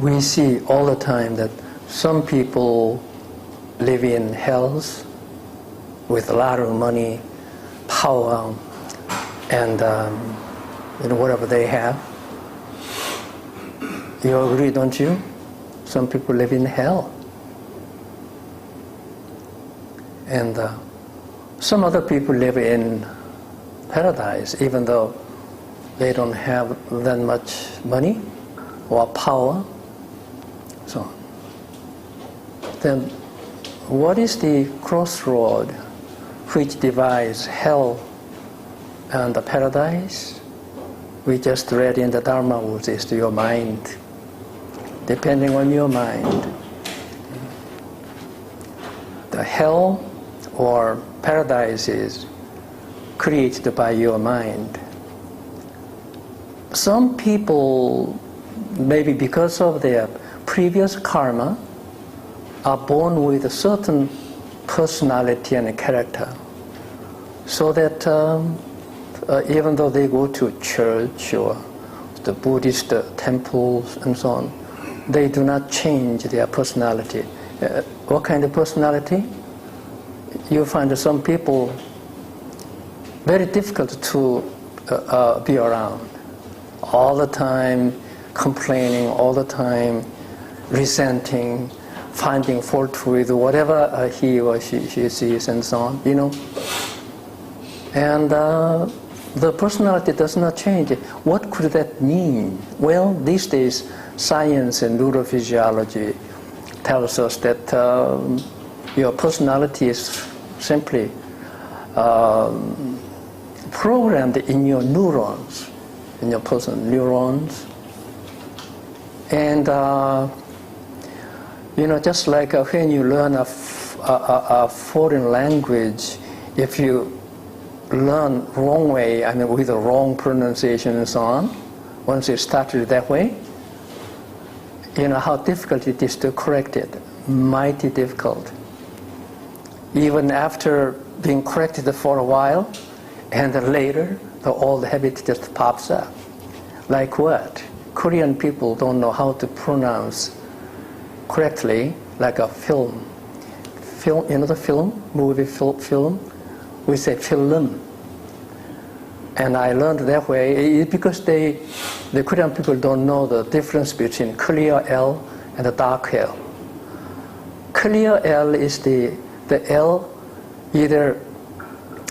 we see all the time that some people live in hells with a lot of money, power, and whatever they have. You agree, don't you? Some people live in hell. And some other people live in paradise, even though they don't have that much money or power. So, then what is the crossroad which divides hell and the paradise? We just read in the Dharma rules, is your mind. Depending on your mind. The hell or paradise is created by your mind. Some people, maybe because of their previous karma, are born with a certain personality and character, so that even though they go to church or the Buddhist temples and so on, they do not change their personality. What kind of personality? You find some people very difficult to be around. All the time complaining, all the time resenting, finding fault with whatever he or she sees and so on, And the personality does not change. What could that mean? Well, these days, science and neurophysiology tells us that your personality is simply programmed in your neurons, in your personal neurons. And, just like when you learn a foreign language, if you learn wrong way, with the wrong pronunciation and so on, once you started that way, how difficult it is to correct it. Mighty difficult. Even after being corrected for a while, and then later, the old habit just pops up. Like what? Korean people don't know how to pronounce correctly, like a film. The film, movie film, we say film. And I learned that way because the Korean people don't know the difference between clear L and the dark L. Clear L is the L either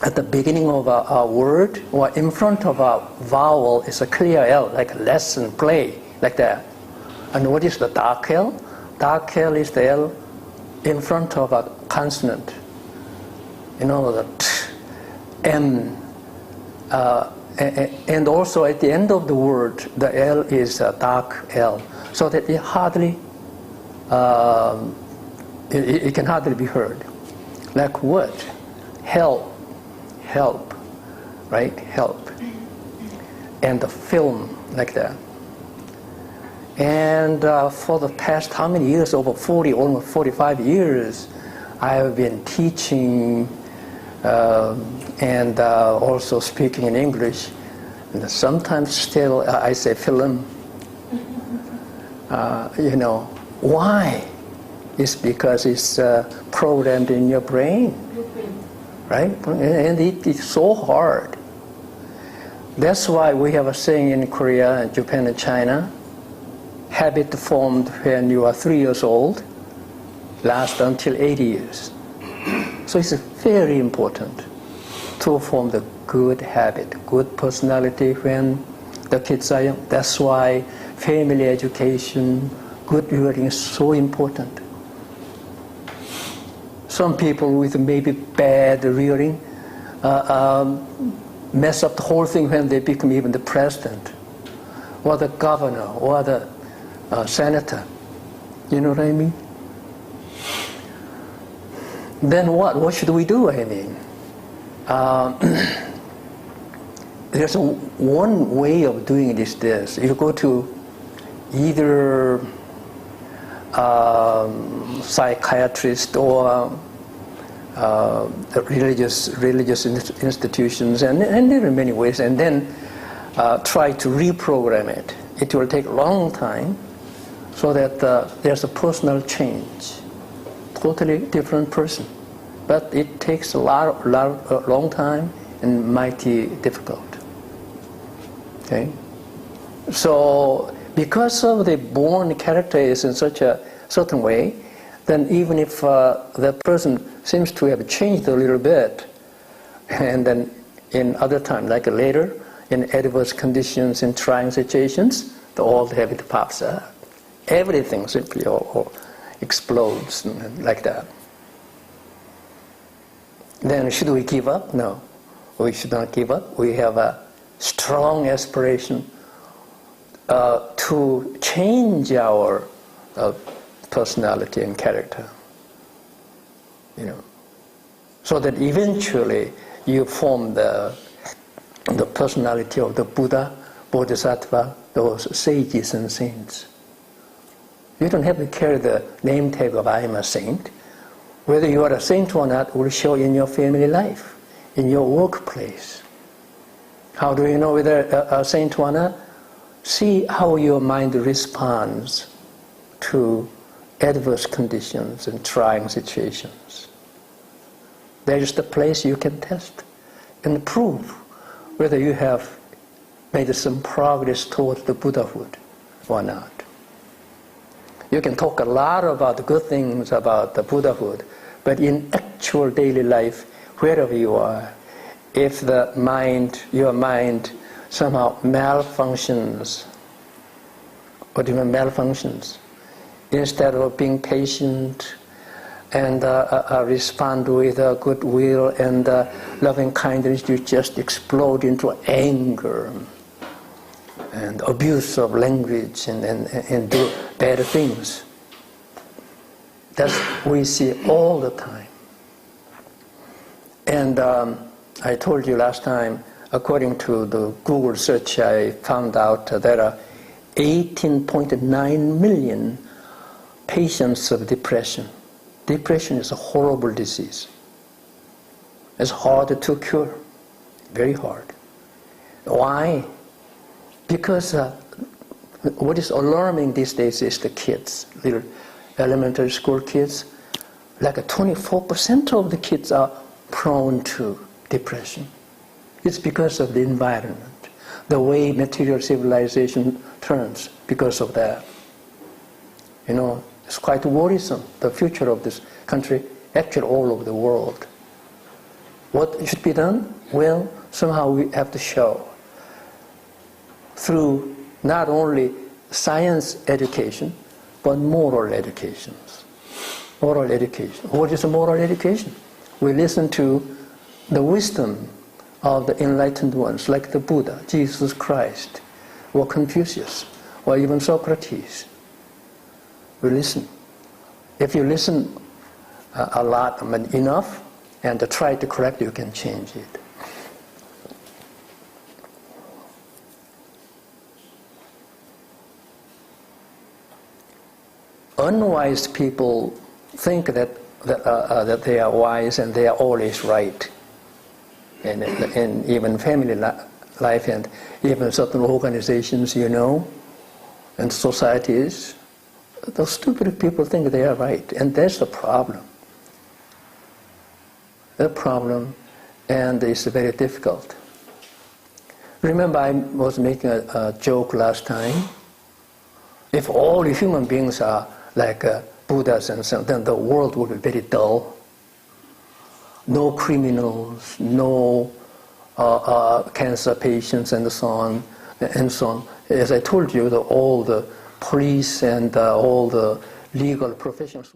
at the beginning of a word or in front of a vowel is a clear L, like lesson, play, like that. And what is the dark L? Dark L is the L in front of a consonant. The T, M, and also at the end of the word, the L is a dark L, so that it hardly, it can hardly be heard. Like what? Help, right? Help. And the film, like that. And for the past how many years, over 40, almost 45 years, I have been teaching and also speaking in English. And sometimes still I say film. Why? It's because it's programmed in your brain, right? And it is so hard. That's why we have a saying in Korea, Japan, and China: habit formed when you are 3 years old lasts until 80 years. So it's very important to form the good habit, good personality when the kids are young. That's why family education, good rearing is so important. Some people with maybe bad rearing mess up the whole thing when they become even the president or the governor or the senator. You know what I mean? Then what? What should we do? There's one way of doing it is this. You go to either psychiatrist or religious institutions, and there are many ways, and then try to reprogram it. It will take a long time, so that there's a personal change, totally different person. But it takes a long time and mighty difficult. Okay? So because of the born character is in such a certain way, then even if the person seems to have changed a little bit, and then in other times, like later, in adverse conditions, in trying situations, the old habit pops up. Everything simply or explodes like that. Then should we give up? No, we should not give up. We have a strong aspiration to change our personality and character, so that eventually you form the personality of the Buddha, Bodhisattva, those sages and saints. You don't have to carry the name tag of I am a saint. Whether you are a saint or not will show in your family life, in your workplace. How do you know whether a saint or not? See how your mind responds to adverse conditions and trying situations. There is the place you can test and prove whether you have made some progress towards the Buddhahood or not. You can talk a lot about the good things about the Buddhahood, but in actual daily life, wherever you are, if your mind somehow malfunctions, what do you mean malfunctions? Instead of being patient and respond with goodwill and loving kindness, you just explode into anger and abuse of language and do bad things. That's what we see all the time. And I told you last time, according to the Google search, I found out there are 18.9 million patients of depression. Depression is a horrible disease. It's hard to cure, very hard. Why? Because what is alarming these days is the kids, little elementary school kids. Like 24% of the kids are prone to depression. It's because of the environment, the way material civilization turns because of that. It's quite worrisome, the future of this country, actually all over the world. What should be done? Well, somehow we have to show through not only science education, but moral educations. Moral education. What is a moral education? We listen to the wisdom of the enlightened ones, like the Buddha, Jesus Christ, or Confucius, or even Socrates. We listen. If you listen a lot, enough, and try to correct, you can change it. Unwise people think that they are wise and they are always right. And even family life and even certain organizations, and societies, those stupid people think they are right. And that's the problem. The problem, and it's very difficult. Remember, I was making a joke last time. If all human beings are like Buddhas and so, then the world would be very dull. No criminals, no cancer patients, and so on, and so on. As I told you, all the police and all the legal professionals.